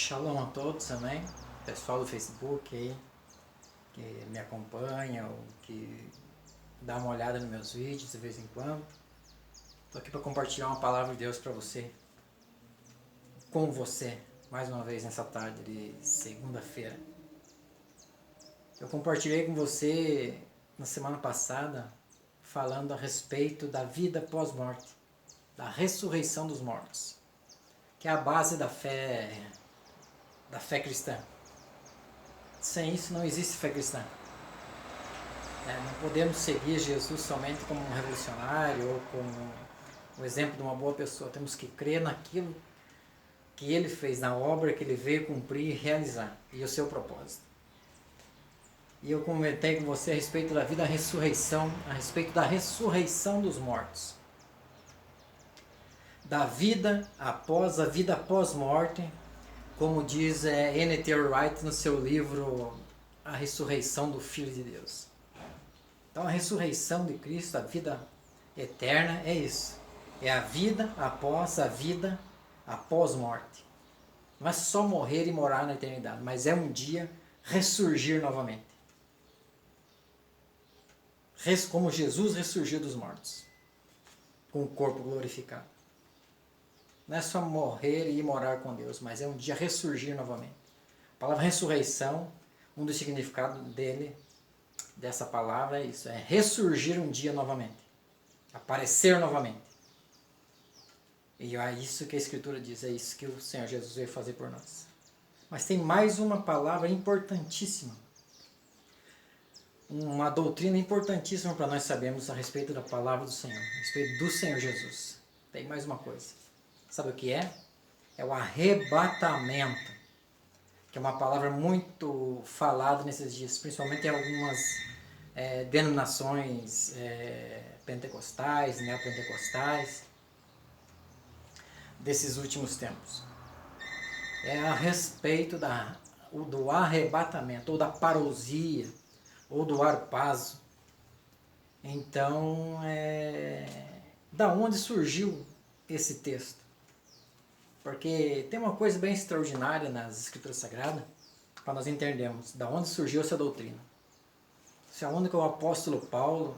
Shalom a todos também, pessoal do Facebook aí, que me acompanha ou que dá uma olhada nos meus vídeos de vez em quando. Estou aqui para compartilhar uma palavra de Deus para você, com você, mais uma vez nessa tarde de segunda-feira. Eu compartilhei com você na semana passada, falando a respeito da vida pós-morte, da ressurreição dos mortos, que é a base da fé cristã. Sem isso não existe fé cristã. Não podemos seguir Jesus somente como um revolucionário ou como um exemplo de uma boa pessoa. Temos que crer naquilo que ele fez, na obra que ele veio cumprir e realizar, e o seu propósito. E eu comentei com você a respeito da vida da ressurreição, a respeito da ressurreição dos mortos. Da vida após a vida pós-morte, como diz N.T. Wright no seu livro A Ressurreição do Filho de Deus. Então a ressurreição de Cristo, a vida eterna, é isso. É a vida após morte. Não é só morrer e morar na eternidade, mas é um dia ressurgir novamente. Como Jesus ressurgiu dos mortos, com o corpo glorificado. Não é só morrer e ir morar com Deus, mas é um dia ressurgir novamente. A palavra ressurreição, um dos significados dessa palavra é isso, é ressurgir um dia novamente, aparecer novamente. E é isso que a Escritura diz, é isso que o Senhor Jesus veio fazer por nós. Mas tem mais uma palavra importantíssima, uma doutrina importantíssima para nós sabermos a respeito da palavra do Senhor, a respeito do Senhor Jesus. Tem mais uma coisa. Sabe o que é? É o arrebatamento, que é uma palavra muito falada nesses dias, principalmente em algumas denominações pentecostais, neopentecostais, desses últimos tempos. É a respeito do arrebatamento, ou da parousia, ou do harpazo. Então, da onde surgiu esse texto? Porque tem uma coisa bem extraordinária nas Escrituras Sagradas, para nós entendermos da onde surgiu essa doutrina. Se aonde que o apóstolo Paulo,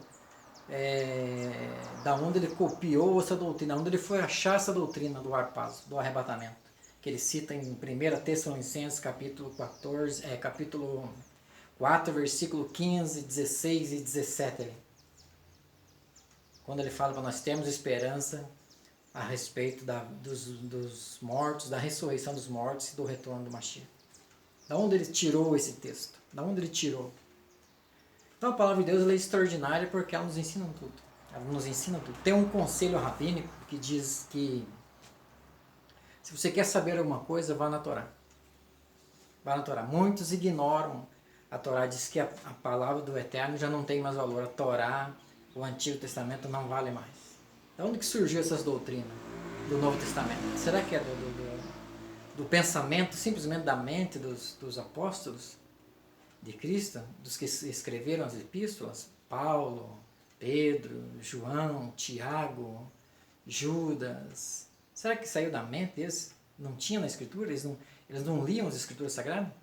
da onde ele copiou essa doutrina, onde ele foi achar essa doutrina do harpazo, do arrebatamento, que ele cita em 1 Tessalonicenses, capítulo 4, versículo 15, 16 e 17. Ali. Quando ele fala para nós termos esperança a respeito dos mortos, da ressurreição dos mortos e do retorno do Mashiach. Da onde ele tirou esse texto? Da onde ele tirou? Então a palavra de Deus ela é extraordinária porque ela nos ensina tudo. Ela nos ensina tudo. Tem um conselho rabínico que diz que se você quer saber alguma coisa, vá na Torá. Vá na Torá. Muitos ignoram a Torá, diz que a palavra do Eterno já não tem mais valor. A Torá, o Antigo Testamento não vale mais. De onde que surgiu essas doutrinas do Novo Testamento? Será que é do pensamento, simplesmente da mente dos apóstolos de Cristo, dos que escreveram as epístolas? Paulo, Pedro, João, Tiago, Judas. Será que saiu da mente deles? Não tinha na Escritura? Eles não liam as Escrituras Sagradas?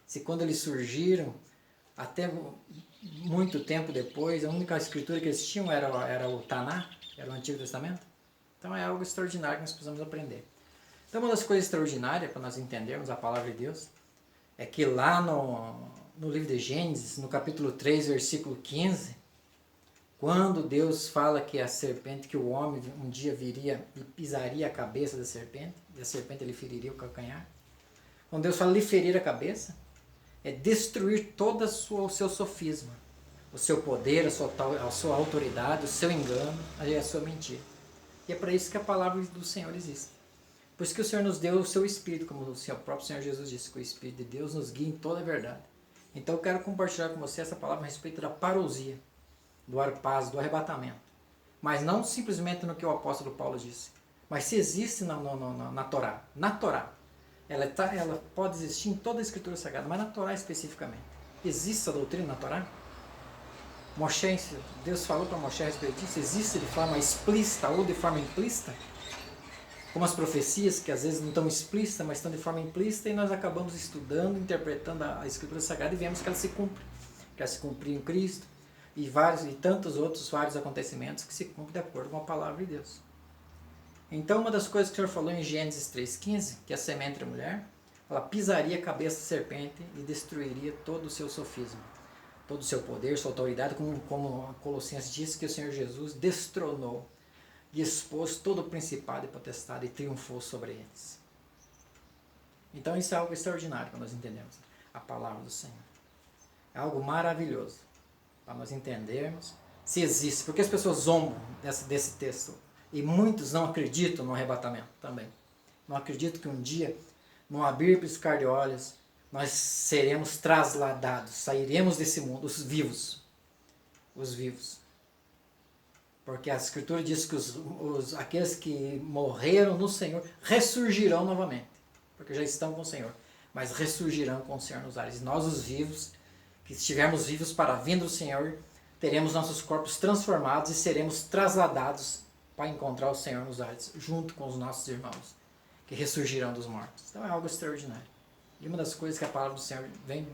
Se quando eles surgiram, até muito tempo depois, a única Escritura que eles tinham era o Taná, era o Antigo Testamento? Então é algo extraordinário que nós precisamos aprender. Então uma das coisas extraordinárias para nós entendermos a palavra de Deus é que lá no livro de Gênesis, no capítulo 3, versículo 15, quando Deus fala que a serpente, que o homem um dia viria e pisaria a cabeça da serpente, e a serpente ele feriria o calcanhar, quando Deus fala lhe ferir a cabeça, é destruir todo o seu sofisma, o seu poder, a sua autoridade, o seu engano, a sua mentira. E é para isso que a palavra do Senhor existe. Por isso que o Senhor nos deu o seu Espírito, como o próprio Senhor Jesus disse, que o Espírito de Deus nos guia em toda a verdade. Então eu quero compartilhar com você essa palavra a respeito da parousia, do harpazo, do arrebatamento. Mas não simplesmente no que o apóstolo Paulo disse, mas se existe na Torá. Na Torá. Ela pode existir em toda a Escritura Sagrada, mas na Torá especificamente. Existe a doutrina na Torá? Deus falou para Moshe a respeito disso? Existe de forma explícita ou de forma implícita? Como as profecias, que às vezes não estão explícitas, mas estão de forma implícita, e nós acabamos estudando, interpretando a Escritura Sagrada e vemos que ela se cumpre. Que ela se cumpriu em Cristo e tantos outros vários acontecimentos que se cumprem de acordo com a palavra de Deus. Então, uma das coisas que o Senhor falou em Gênesis 3,15, que a semente da mulher, ela pisaria a cabeça da serpente e destruiria todo o seu sofisma, todo o seu poder, sua autoridade, como Colossenses diz que o Senhor Jesus destronou e expôs todo o principado e potestade e triunfou sobre eles. Então isso é algo extraordinário quando nós entendemos a palavra do Senhor. É algo maravilhoso para nós entendermos se existe. Porque as pessoas zombam desse texto e muitos não acreditam no arrebatamento também. Não acreditam que um dia, num abrir e piscar de olhos, nós seremos trasladados, sairemos desse mundo, os vivos. Os vivos. Porque a Escritura diz que aqueles que morreram no Senhor ressurgirão novamente. Porque já estão com o Senhor. Mas ressurgirão com o Senhor nos ares. E nós, os vivos, que estivermos vivos para a vinda do Senhor, teremos nossos corpos transformados e seremos trasladados para encontrar o Senhor nos ares, junto com os nossos irmãos, que ressurgirão dos mortos. Então é algo extraordinário. E uma das coisas que a palavra do Senhor vem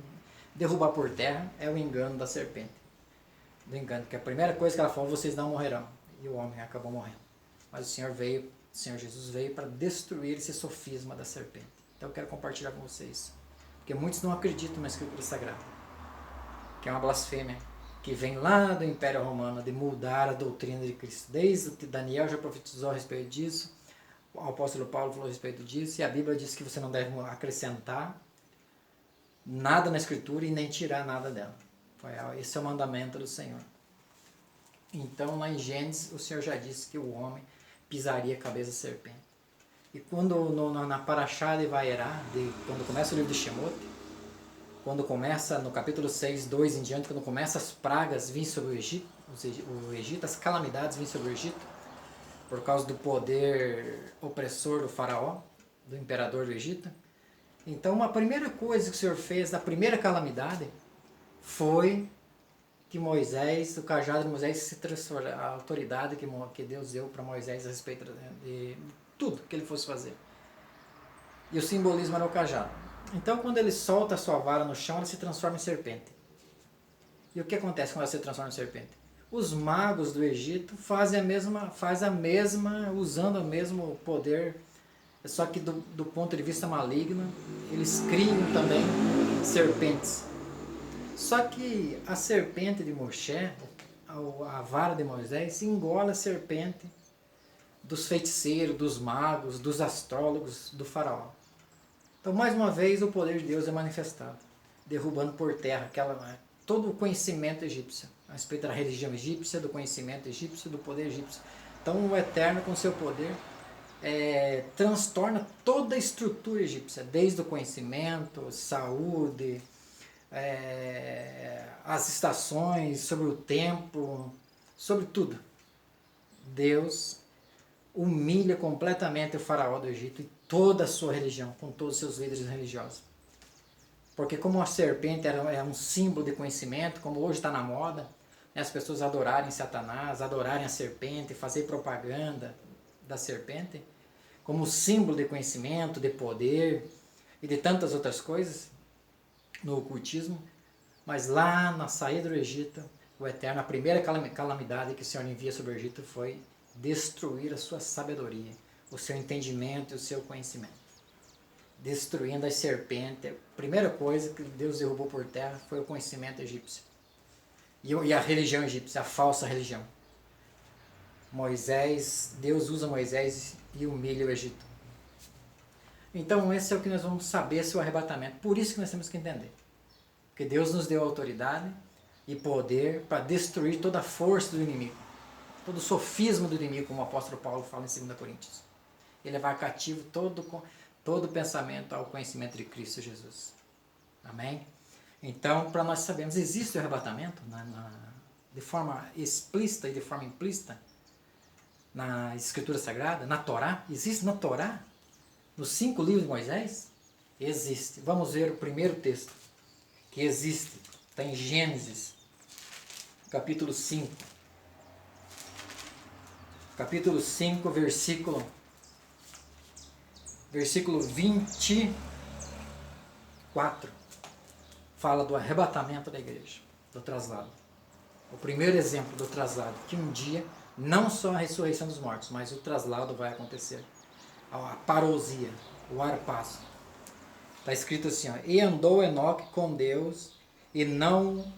derrubar por terra é o engano da serpente. Do engano, que a primeira coisa que ela falou, vocês não morrerão. E o homem acabou morrendo. Mas o Senhor Jesus veio para destruir esse sofisma da serpente. Então eu quero compartilhar com vocês. Porque muitos não acreditam na Escritura Sagrada. Que é uma blasfêmia. Que vem lá do Império Romano de mudar a doutrina de Cristo. Desde que Daniel já profetizou a respeito disso. O apóstolo Paulo falou a respeito disso. E a Bíblia diz que você não deve acrescentar nada na Escritura e nem tirar nada dela. Esse é o mandamento do Senhor. Então, lá em Gênesis, o Senhor já disse que o homem pisaria a cabeça da serpente. E quando na Parashá de Vaierá, quando começa o livro de Shemot, quando começa no capítulo 6, 2 em diante, quando começa as pragas vir sobre o Egito, as calamidades vir sobre o Egito, por causa do poder opressor do faraó, do imperador do Egito. Então, a primeira coisa que o Senhor fez, da primeira calamidade, foi que Moisés, o cajado de Moisés se transformou, a autoridade que Deus deu para Moisés a respeito de tudo que ele fosse fazer. E o simbolismo era o cajado. Então, quando ele solta a sua vara no chão, ela se transforma em serpente. E o que acontece quando ela se transforma em serpente? Os magos do Egito fazem usando o mesmo poder, só que do ponto de vista maligno, eles criam também serpentes. Só que a serpente de Moshe, a vara de Moisés, engole a serpente dos feiticeiros, dos magos, dos astrólogos, do faraó. Então, mais uma vez, o poder de Deus é manifestado, derrubando por terra todo o conhecimento egípcio, a respeito da religião egípcia, do conhecimento egípcio, do poder egípcio. Então, o Eterno, com seu poder, transtorna toda a estrutura egípcia, desde o conhecimento, saúde, as estações, sobre o tempo, sobre tudo. Deus humilha completamente o faraó do Egito e toda a sua religião, com todos os seus líderes religiosos. Porque como a serpente é um símbolo de conhecimento, como hoje está na moda, né, as pessoas adorarem Satanás, adorarem a serpente, fazer propaganda da serpente, como símbolo de conhecimento, de poder e de tantas outras coisas, no ocultismo. Mas lá na saída do Egito, o Eterno, a primeira calamidade que o Senhor envia sobre o Egito foi destruir a sua sabedoria, o seu entendimento e o seu conhecimento. Destruindo as serpentes. A primeira coisa que Deus derrubou por terra foi o conhecimento egípcio. E a religião egípcia, a falsa religião. Deus usa Moisés e humilha o Egito. Então esse é o que nós vamos saber se o arrebatamento. Por isso que nós temos que entender. Porque Deus nos deu autoridade e poder para destruir toda a força do inimigo. Todo o sofisma do inimigo, como o apóstolo Paulo fala em 2 Coríntios. E levar cativo todo pensamento ao conhecimento de Cristo Jesus. Amém? Então, para nós sabermos, existe o arrebatamento de forma explícita e de forma implícita na Escritura Sagrada, na Torá. Existe na Torá? Nos 5 livros de Moisés? Existe. Vamos ver o primeiro texto que existe. Está em Gênesis, capítulo 5. Capítulo 5, versículo versículo 24, fala do arrebatamento da igreja, do traslado. O primeiro exemplo do traslado, que um dia, não só a ressurreição dos mortos, mas o traslado vai acontecer. A parousia, o arpazo. Está escrito assim, ó, e andou Enoque com Deus, e não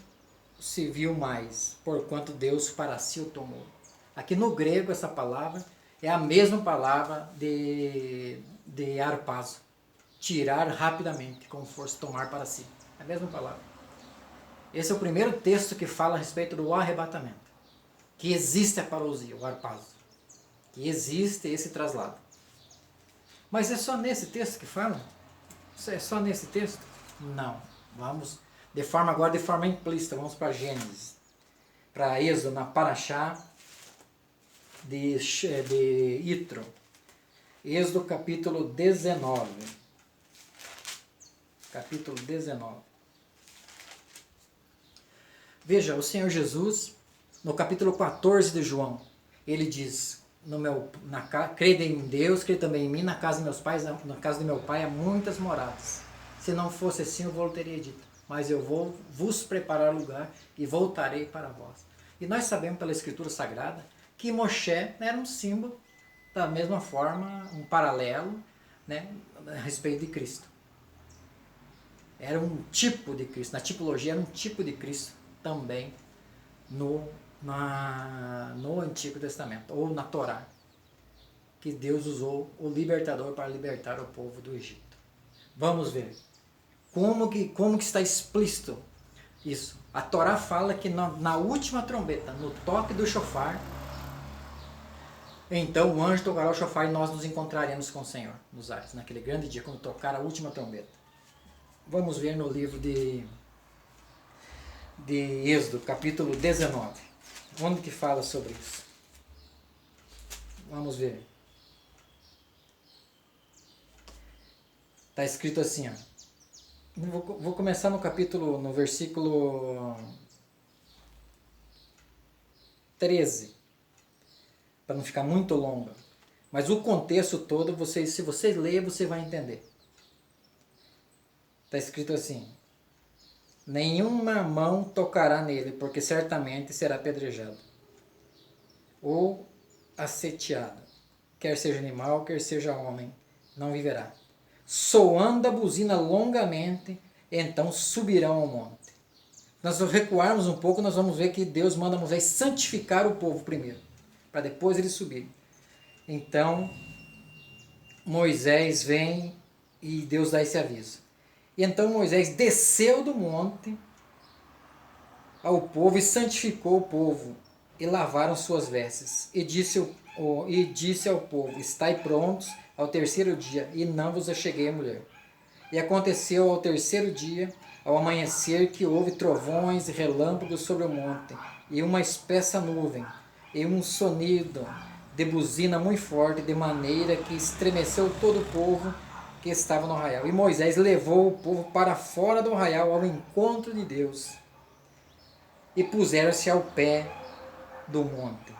se viu mais, porquanto Deus para si o tomou. Aqui no grego, essa palavra é a mesma palavra de arpazo. Tirar rapidamente, como fosse tomar para si. É a mesma palavra. Esse é o primeiro texto que fala a respeito do arrebatamento. Que existe a parousia, o arpazo. Que existe esse traslado. Mas é só nesse texto que fala? É só nesse texto? Não. Vamos, de forma implícita, vamos para Gênesis. Para Êxodo, na Paraxá de Itro. Êxodo capítulo 19. Capítulo 19. Veja, o Senhor Jesus, no capítulo 14 de João, ele diz, crede em Deus, crede também em mim, na casa de meus pais, na casa de meu pai há muitas moradas. Se não fosse assim, eu vou teria dito, mas eu vou vos preparar lugar e voltarei para vós. E nós sabemos pela Escritura Sagrada que Moshe era um símbolo, da mesma forma, um paralelo, né, a respeito de Cristo. Era um tipo de Cristo, na tipologia era um tipo de Cristo também no Antigo Testamento, ou na Torá, que Deus usou o libertador para libertar o povo do Egito. Vamos ver como que está explícito isso. A Torá fala que na última trombeta, no toque do shofar, então o anjo tocará o shofar e nós nos encontraremos com o Senhor nos ares, naquele grande dia, quando tocar a última trombeta. Vamos ver no livro de Êxodo, capítulo 19. Onde que fala sobre isso? Vamos ver. Está escrito assim, ó. Vou começar no versículo 13, para não ficar muito longa. Mas o contexto todo, se você ler, você vai entender. Está escrito assim: nenhuma mão tocará nele, porque certamente será apedrejado ou asseteado. Quer seja animal, quer seja homem, não viverá. Soando a buzina longamente, então subirão ao monte. Nós recuarmos um pouco, nós vamos ver que Deus manda Moisés santificar o povo primeiro, para depois eles subirem. Então, Moisés vem e Deus dá esse aviso. E então Moisés desceu do monte ao povo e santificou o povo, e lavaram suas vestes. E disse ao povo: estai prontos ao terceiro dia, e não vos acheguei a mulher. E aconteceu ao terceiro dia, ao amanhecer, que houve trovões e relâmpagos sobre o monte, e uma espessa nuvem, e um sonido de buzina muito forte, de maneira que estremeceu todo o povo que estava no arraial. E Moisés levou o povo para fora do arraial ao encontro de Deus, e puseram-se ao pé do monte.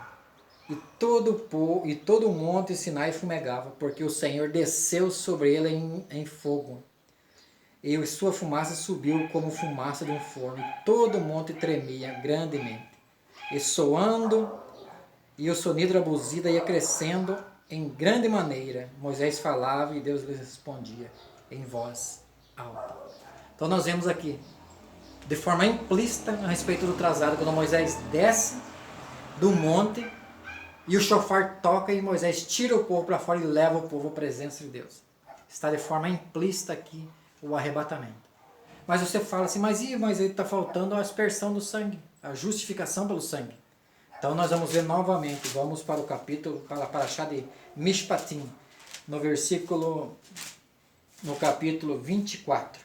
E todo o monte Sinai fumegava, porque o Senhor desceu sobre ele em fogo. E sua fumaça subiu como fumaça de um forno, e todo o monte tremia grandemente. E soando, e o sonido da buzina ia crescendo em grande maneira. Moisés falava e Deus lhe respondia em voz alta. Então nós vemos aqui, de forma implícita, a respeito do traslado, quando Moisés desce do monte, e o shofar toca e Moisés tira o povo para fora e leva o povo à presença de Deus. Está de forma implícita aqui o arrebatamento. Mas você fala assim, mas ele está faltando a aspersão do sangue, a justificação pelo sangue. Então nós vamos ver novamente, vamos para o capítulo, para a paraxá de Mishpatim, no capítulo 24.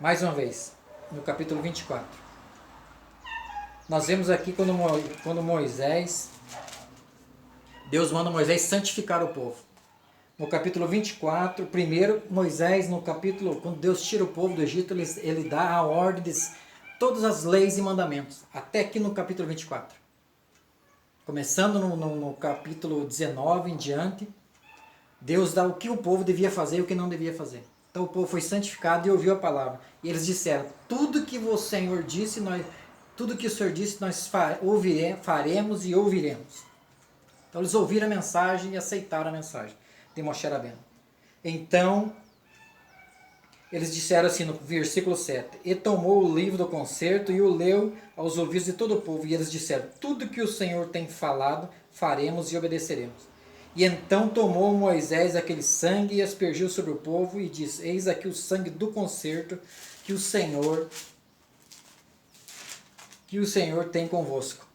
Mais uma vez, no capítulo 24. Nós vemos aqui quando Moisés, Deus manda Moisés santificar o povo. No capítulo 24, primeiro Moisés, quando Deus tira o povo do Egito, ele dá a ordem de todas as leis e mandamentos, até aqui no capítulo 24. Começando no capítulo 19 em diante, Deus dá o que o povo devia fazer e o que não devia fazer. Então o povo foi santificado e ouviu a palavra. E eles disseram, tudo que o Senhor disse, tudo que o Senhor disse, nós faremos e ouviremos. Então eles ouviram a mensagem e aceitaram a mensagem de Moshe Rabbeinu. Então, eles disseram assim no versículo 7, e tomou o livro do concerto e o leu aos ouvidos de todo o povo. E eles disseram, tudo que o Senhor tem falado, faremos e obedeceremos. E então tomou Moisés aquele sangue e aspergiu sobre o povo e disse, eis aqui o sangue do concerto que o Senhor tem convosco.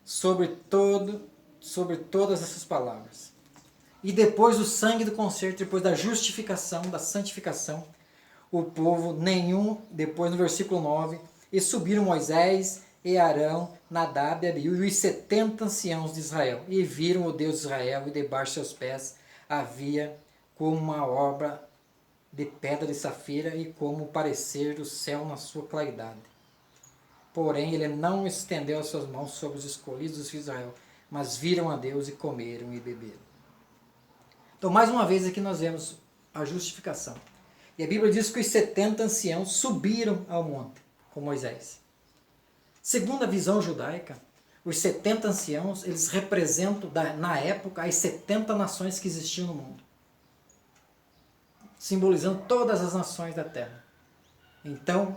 Sobre todas essas palavras. E depois o sangue do concerto, depois da justificação, da santificação, o povo depois no versículo 9, e subiram Moisés e Arão, Nadab e Abiú e os 70 anciãos de Israel, e viram o Deus de Israel, e debaixo de seus pés havia como uma obra de pedra de safira, e como o parecer do céu na sua claridade. Porém, ele não estendeu as suas mãos sobre os escolhidos dos filhos de Israel, mas viram a Deus e comeram e beberam. Então, mais uma vez aqui nós vemos a justificação. E a Bíblia diz que os 70 anciãos subiram ao monte com Moisés. Segundo a visão judaica, os 70 anciãos, eles representam, na época, as 70 nações que existiam no mundo. Simbolizando todas as nações da terra. Então,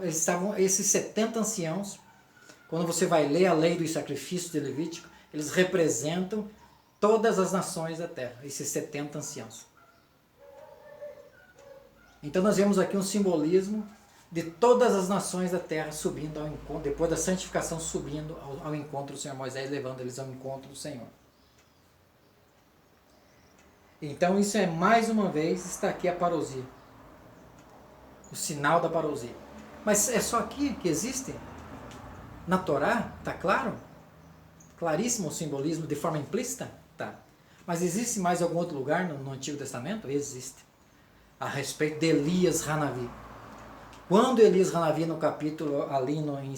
esses 70 anciãos, quando você vai ler a lei dos sacrifícios de Levítico, eles representam todas as nações da terra, esses 70 anciãos. Então nós vemos aqui um simbolismo de todas as nações da terra subindo ao encontro, depois da santificação subindo ao encontro do Senhor, Moisés levando eles ao encontro do Senhor. Então isso é mais uma vez, está aqui a parousia. O sinal da parousia. Mas é só aqui que existe? Na Torá, está claro? Claríssimo o simbolismo de forma implícita? Tá. Mas existe mais algum outro lugar no Antigo Testamento? Existe. A respeito de Elias Hanavi. Quando Elias Hanavi, no capítulo, ali em 2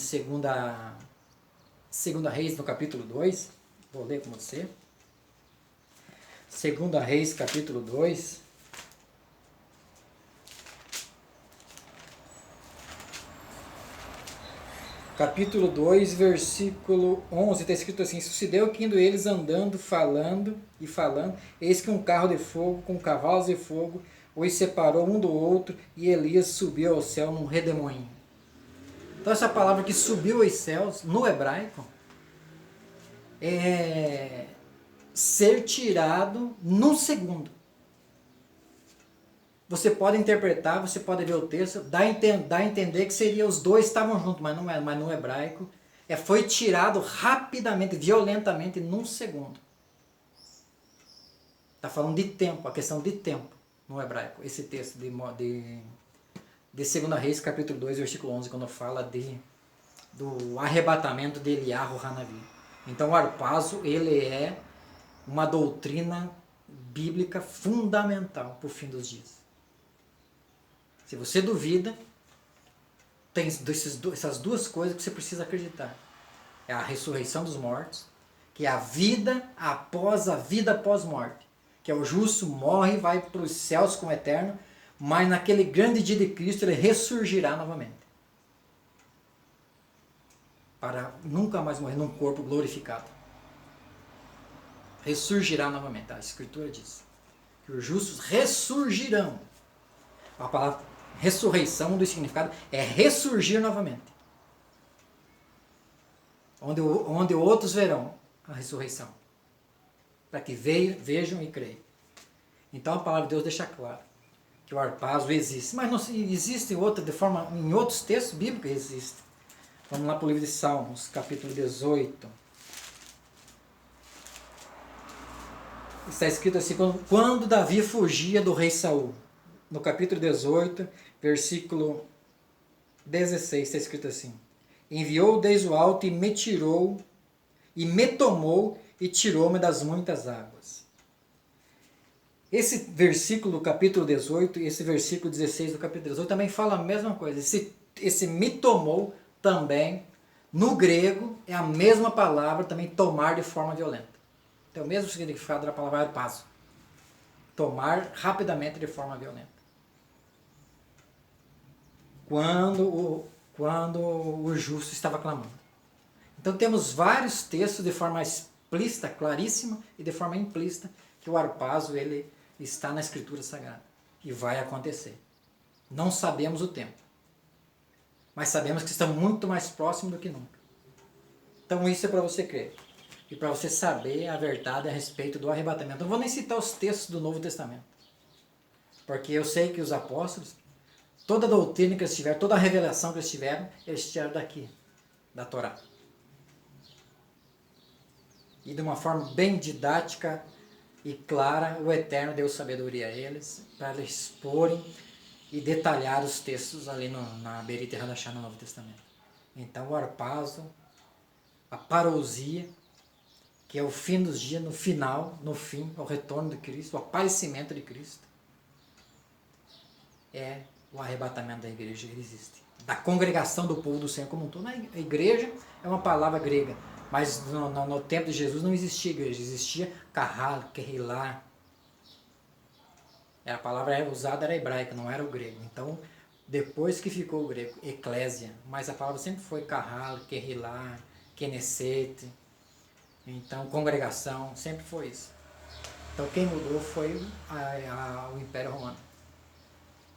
Reis, no capítulo 2, vou ler com você. 2 Reis, capítulo 2. Capítulo 2, versículo 11, está escrito assim, sucedeu que indo eles andando, falando, eis que um carro de fogo, com cavalos de fogo, os separou um do outro, e Elias subiu ao céu num redemoinho. Então essa palavra que subiu aos céus, no hebraico, é ser tirado num segundo. Você pode interpretar, você pode ver o texto, dá a entender que seria os dois estavam juntos, mas não é. Mas no hebraico foi tirado rapidamente, violentamente, num segundo. Está falando de tempo, a questão de tempo no hebraico. Esse texto de 2 Reis, capítulo 2, versículo 11, quando fala do arrebatamento de Eliyahu Hanavi. Então o harpazo, ele é uma doutrina bíblica fundamental para o fim dos dias. Se você duvida, tem essas duas coisas que você precisa acreditar. É a ressurreição dos mortos, que é a vida após morte. Que é o justo morre e vai para os céus como eterno, mas naquele grande dia de Cristo ele ressurgirá novamente. Para nunca mais morrer num corpo glorificado. Ressurgirá novamente. A Escritura diz que os justos ressurgirão. A palavra ressurreição do significado é ressurgir novamente. Onde outros verão a ressurreição. Para que vejam e creiam. Então a palavra de Deus deixa claro que o harpazo existe. Mas não existe em outros textos bíblicos existe. Vamos lá para o livro de Salmos, capítulo 18. Está escrito assim, quando Davi fugia do rei Saul. No capítulo 18, versículo 16, está escrito assim: enviou desde o alto e me tirou, e me tomou e tirou-me das muitas águas. Esse versículo do capítulo 18 e esse versículo 16 do capítulo 18 também fala a mesma coisa. Esse me tomou também, no grego, é a mesma palavra também, tomar de forma violenta. Tem o mesmo significado da palavra harpazo. tomar rapidamente de forma violenta. Quando o justo estava clamando. Então temos vários textos de forma explícita, claríssima, e de forma implícita, que o harpazo ele está na Escritura Sagrada. E vai acontecer. Não sabemos o tempo. Mas sabemos que está muito mais próximo do que nunca. Então isso é para você crer. E para você saber a verdade a respeito do arrebatamento. Não vou nem citar os textos do Novo Testamento. Porque eu sei que os apóstolos, toda a doutrina que eles tiveram, toda a revelação que eles tiraram daqui, da Torá. E de uma forma bem didática e clara, o Eterno deu sabedoria a eles, para eles exporem e detalhar os textos ali na Berita e Hadashah no Novo Testamento. Então o harpazo, a parousia, que é o fim dos dias, no fim, o retorno de Cristo, o aparecimento de Cristo, é o arrebatamento da igreja que existe. Da congregação do povo do Senhor como um todo. A igreja é uma palavra grega, mas no tempo de Jesus não existia igreja, existia kahal, kehilá. A palavra usada era hebraica, não era o grego. Então, depois que ficou o grego, eclésia, mas a palavra sempre foi kahal, kehilá, kenesete. Então, congregação, sempre foi isso. Então, quem mudou foi o Império Romano.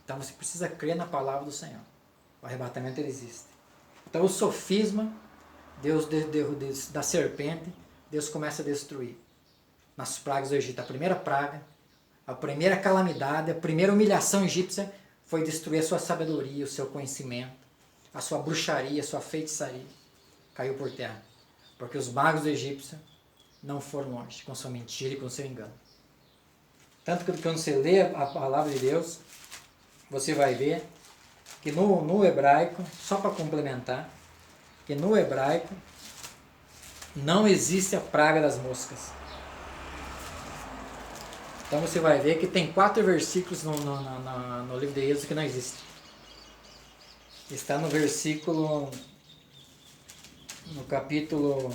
Então, você precisa crer na palavra do Senhor. O arrebatamento ele existe. Então, o sofisma, Deus da serpente, Deus começa a destruir. Nas pragas do Egito, a primeira praga, a primeira calamidade, a primeira humilhação egípcia foi destruir a sua sabedoria, o seu conhecimento, a sua bruxaria, a sua feitiçaria. Caiu por terra. Porque os magos do egípcio não foram longe com sua mentira e com seu engano. Tanto que quando você lê a palavra de Deus, você vai ver que no hebraico, só para complementar, que no hebraico não existe a praga das moscas. Então você vai ver que tem 4 versículos no livro de Êxodo que não existem. Está no versículo, no capítulo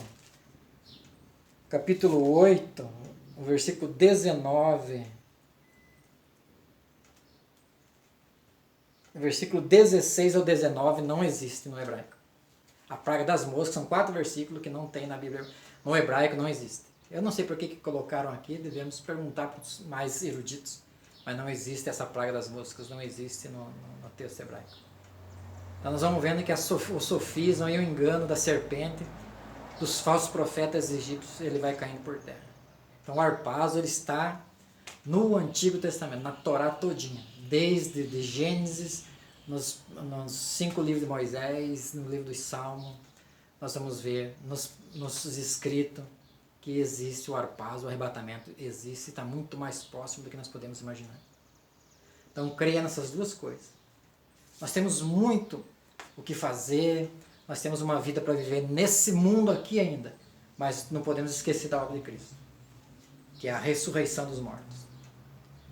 8, o versículo 19, o versículo 16 ao 19 não existe no hebraico. A praga das moscas são 4 versículos que não tem na Bíblia. No hebraico não existe. Eu não sei por que colocaram aqui, devemos perguntar para os mais eruditos. Mas não existe essa praga das moscas, não existe no texto hebraico. Então nós vamos vendo que o sofisma e o engano da serpente, dos falsos profetas egípcios, ele vai caindo por terra. Então o harpazo ele está no Antigo Testamento, na Torá todinha. Desde de Gênesis, nos 5 livros de Moisés, no livro dos Salmos, nós vamos ver nos escritos que existe o harpazo, o arrebatamento existe e está muito mais próximo do que nós podemos imaginar. Então creia nessas duas coisas. Nós temos muito o que fazer, nós temos uma vida para viver nesse mundo aqui ainda, mas não podemos esquecer da obra de Cristo, que é a ressurreição dos mortos.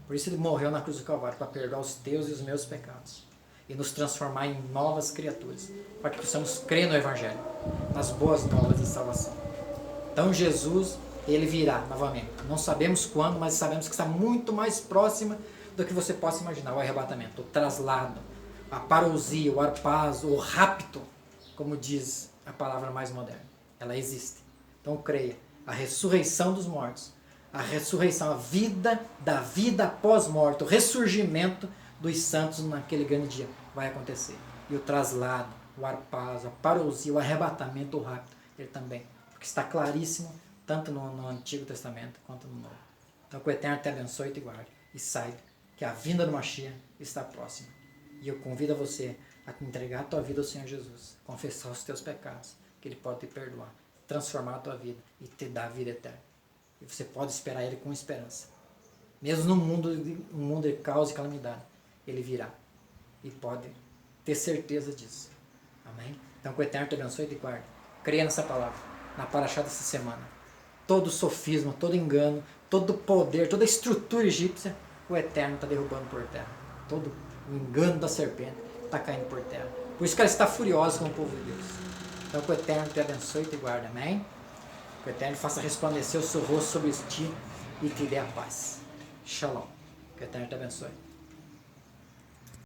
Por isso ele morreu na cruz do Calvário, para perdoar os teus e os meus pecados e nos transformar em novas criaturas, para que possamos crer no Evangelho, nas boas novas de salvação. Então Jesus, ele virá novamente. Não sabemos quando, mas sabemos que está muito mais próxima do que você possa imaginar. O arrebatamento, o traslado, a parousia, o harpazo, o rapto, como diz a palavra mais moderna. Ela existe. Então creia. A ressurreição dos mortos, a ressurreição, a vida da vida após morte, o ressurgimento dos santos naquele grande dia vai acontecer. E o traslado, o harpazo, a parousia, o arrebatamento, o rapto, ele também. Porque está claríssimo, tanto no Antigo Testamento quanto no Novo. Então que o Eterno te abençoe e te guarde. E saiba que a vinda do Mashiach está próxima. E eu convido a você a entregar a tua vida ao Senhor Jesus, confessar os teus pecados, que Ele pode te perdoar, transformar a tua vida e te dar a vida eterna. E você pode esperar Ele com esperança. Mesmo no mundo de caos e calamidade, Ele virá. E pode ter certeza disso. Amém? Então que o Eterno te abençoe e te guarde. Creia nessa palavra. Na paraxá dessa semana. Todo sofisma, todo engano, todo poder, toda estrutura egípcia, o Eterno está derrubando por terra. Todo o engano da serpente está caindo por terra. Por isso que ela está furiosa com o povo de Deus. Então que o Eterno te abençoe e te guarde. Amém? Que o Eterno faça resplandecer o seu rosto sobre ti e te dê a paz. Shalom. Que o Eterno te abençoe.